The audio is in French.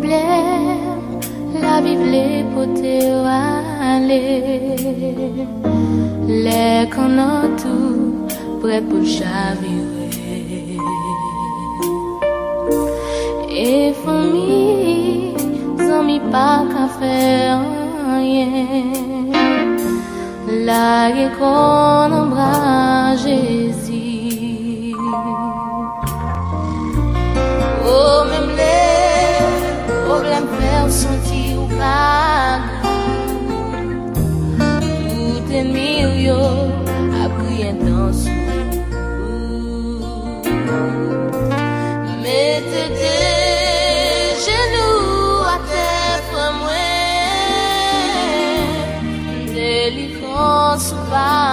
problème, la vive les potes aller. Les qu'on a tout prêt pour chavirer. Et famille, amis pas qu'à faire rien. Là est qu'on embrasse Jésus. Oh, même les problèmes faire sentir ou pas. Tout ennemi yo a pris un temps sous. Mettez des genoux à terre, moi. Délivrance ou pas.